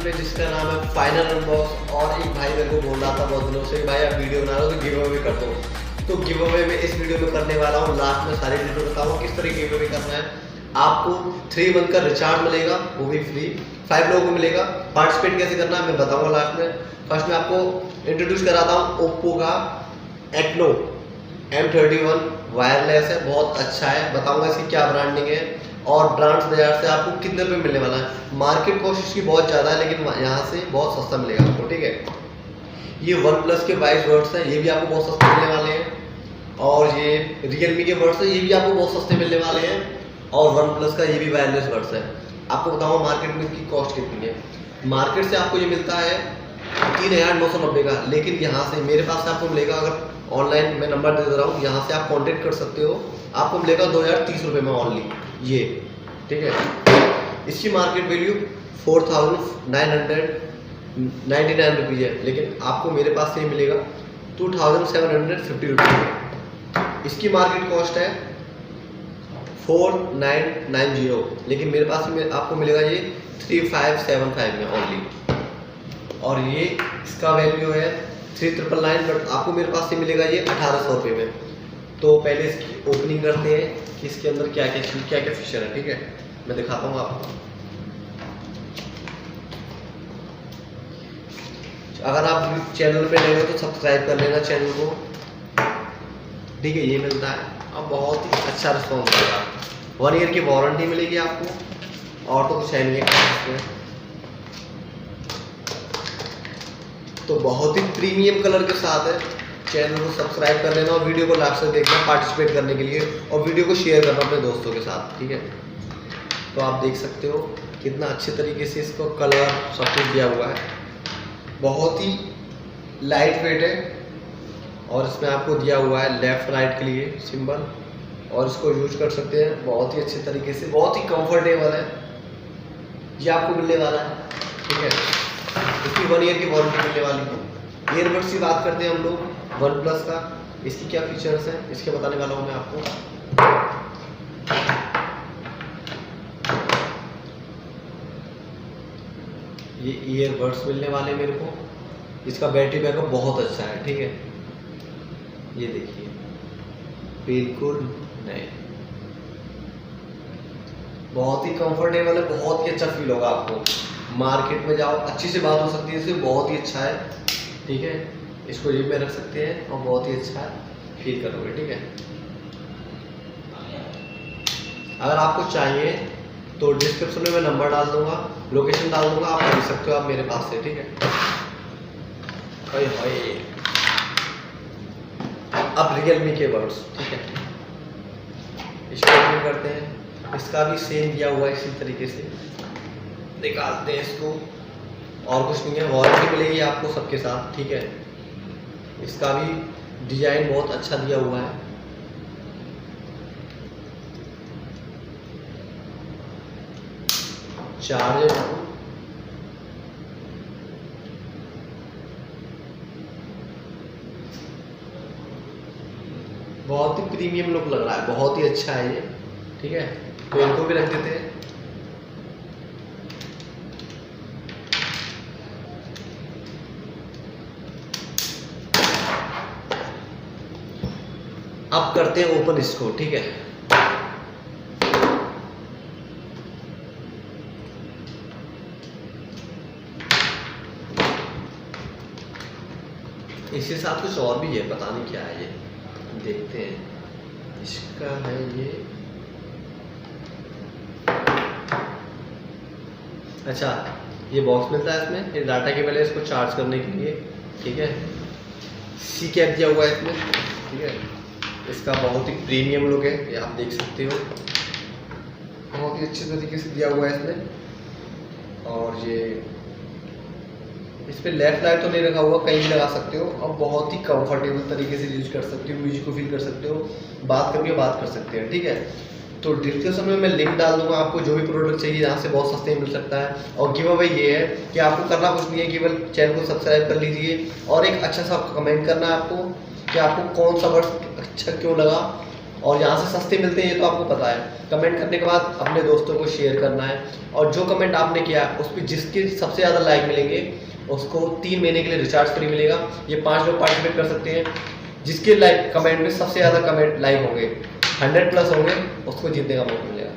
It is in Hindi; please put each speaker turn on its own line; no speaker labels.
पे जिसका नाम है फाइनल अनबॉक्स। और एक भाई मेरे को बोल रहा था बहुत दिनों से, भाई आप वीडियो बना रहे हो तो गिव अवे कर दो। तो गिव अवे में इस वीडियो में करने वाला हूँ। लास्ट में सारी डिटेल बताऊँ किस तरह गिव अवे करना है। आपको 3 मंथ का रिचार्ज मिलेगा, वो भी फ्री, 5 लोगों को मिलेगा। पार्टिसिपेट कैसे करना है मैं बताऊँगा लास्ट में। फर्स्ट में आपको इंट्रोड्यूस कराता हूँ ओप्पो का एक्नो M31 वायरलेस है, बहुत अच्छा है। बताऊँगा इसकी क्या ब्रांडिंग है और ब्रांड्स बाजार से आपको कितने रुपये मिलने वाला है। मार्केट कॉस्ट इसकी बहुत ज़्यादा है, लेकिन यहाँ से बहुत सस्ता मिलेगा आपको, ठीक है। ये OnePlus के 22 वर्ड्स हैं, ये भी आपको बहुत सस्ते मिलने वाले हैं। और ये Realmi के वर्ड्स हैं, ये भी आपको बहुत सस्ते मिलने वाले हैं। और OnePlus का ये भी वायरलेस वर्ड्स है। आपको बताऊँ मार्केट में इसकी कॉस्ट कितनी है। मार्केट से आपको ये मिलता है 3990 का, लेकिन यहाँ से मेरे पास से आपको मिलेगा, अगर ऑनलाइन मैं नंबर दे रहा हूँ, यहाँ से आप कांटेक्ट कर सकते हो, आपको मिलेगा 2030 रुपये में ओनली ये, ठीक है। इसकी मार्केट वैल्यू 4999 रुपीज़ है, लेकिन आपको मेरे पास से मिलेगा 2750 रुपीज़। इसकी मार्केट कॉस्ट है 4990, लेकिन मेरे पास में आपको मिलेगा ये 3575 में ओनली। और ये इसका वैल्यू है 3999, बट आपको मेरे पास से मिलेगा ये 1800 रुपये में। तो पहले इसकी ओपनिंग करते हैं कि इसके अंदर क्या क्या फीचर है, ठीक है। मैं दिखाता हूँ आपको। अगर आप चैनल पे नए हो तो सब्सक्राइब कर लेना चैनल को, ठीक है। ये मिलता है अब बहुत ही अच्छा रिस्पॉन्स मिलेगा। 1 ईयर की वारंटी मिलेगी आपको, और तो कुछ है नहीं है। तो बहुत ही प्रीमियम कलर के साथ है। चैनल को सब्सक्राइब कर लेना और वीडियो को लास्ट तक देखना पार्टिसिपेट करने के लिए, और वीडियो को शेयर करना अपने दोस्तों के साथ, ठीक है। तो आप देख सकते हो कितना अच्छे तरीके से इसको कलर सब कुछ दिया हुआ है। बहुत ही लाइट वेट है, और इसमें आपको दिया हुआ है लेफ़्ट राइट के लिए सिंबल, और इसको यूज कर सकते हैं बहुत ही अच्छे तरीके से। बहुत ही कंफर्टेबल है ये आपको मिलने वाला है, ठीक है। इसकी 1 ईयर की वारंटी मिलने वाली है। ईयरबड्स की बात करते हैं हम लोग OnePlus का। इसकी क्या फीचर्स हैं इसके बताने वाला हूँ मैं आपको। ये ईयरबड्स मिलने वाले मेरे को। इसका बैटरी बैकअप बहुत अच्छा है, ठीक है। ये देखिए बिल्कुल नए, बहुत ही कंफर्टेबल है, बहुत ही अच्छा फील होगा आपको। मार्केट में जाओ अच्छी से बात हो सकती है इससे, बहुत ही अच्छा है, ठीक है। इसको जेब में रख सकते हैं और बहुत ही अच्छा फील करोगे, ठीक है। अगर आपको चाहिए तो डिस्क्रिप्शन में मैं नंबर डाल दूंगा, लोकेशन डाल दूंगा, आप देख सकते हो आप मेरे पास से, ठीक है। अब Realmi के वर्ड्स, ठीक है। इसको ओपन करते हैं। इसका भी सेम दिया हुआ है, इसी तरीके से निकालते हैं इसको। और कुछ नहीं है, वारंटी मिलेगी आपको सबके साथ, ठीक है। इसका भी डिजाइन बहुत अच्छा दिया हुआ है। चार्जर बहुत ही प्रीमियम लुक लग रहा है, बहुत ही अच्छा है ये, ठीक है। तो इनको भी रख देते हैं। अब करते हैं ओपन इसको, ठीक है। इसके साथ कुछ और भी है, पता नहीं क्या है ये, देखते हैं। इसका है ये, अच्छा ये बॉक्स मिलता है इसमें, ये डाटा केबल है इसको चार्ज करने के लिए, ठीक है। सी कैप दिया हुआ है इसमें, ठीक है। इसका बहुत ही प्रीमियम लुक है, ये आप देख सकते हो, बहुत ही अच्छे तरीके से दिया हुआ है इसमें। और ये इस पर लेफ्ट राइट तो नहीं रखा हुआ, कहीं भी लगा सकते हो, और बहुत ही कंफर्टेबल तरीके से यूज कर सकते हो, म्यूजिक को फील कर सकते हो, बात करनी हो बात कर सकते हैं, ठीक है। तो डिस्क्रिप्शन में मैं लिंक डाल दूंगा, आपको जो भी प्रोडक्ट चाहिए यहाँ से बहुत सस्ते में मिल सकता है। और गिव अवे ये है कि आपको करना कुछ नहीं है, केवल चैनल को सब्सक्राइब कर लीजिए और एक अच्छा सा कमेंट करना है आपको कि आपको कौन सा वर्ड अच्छा क्यों लगा, और यहाँ से सस्ते मिलते हैं, ये तो आपको पता है। कमेंट करने के बाद अपने दोस्तों को शेयर करना है, और जो कमेंट आपने किया उस पर जिसके सबसे ज़्यादा लाइक मिलेंगे उसको 3 महीने के लिए रिचार्ज फ्री मिलेगा। ये 5 लोग पार्टिसिपेट कर सकते हैं। जिसके लाइक कमेंट में सबसे ज़्यादा कमेंट लाइक होंगे, 100+ होंगे, उसको जीतने का मौका मिलेगा।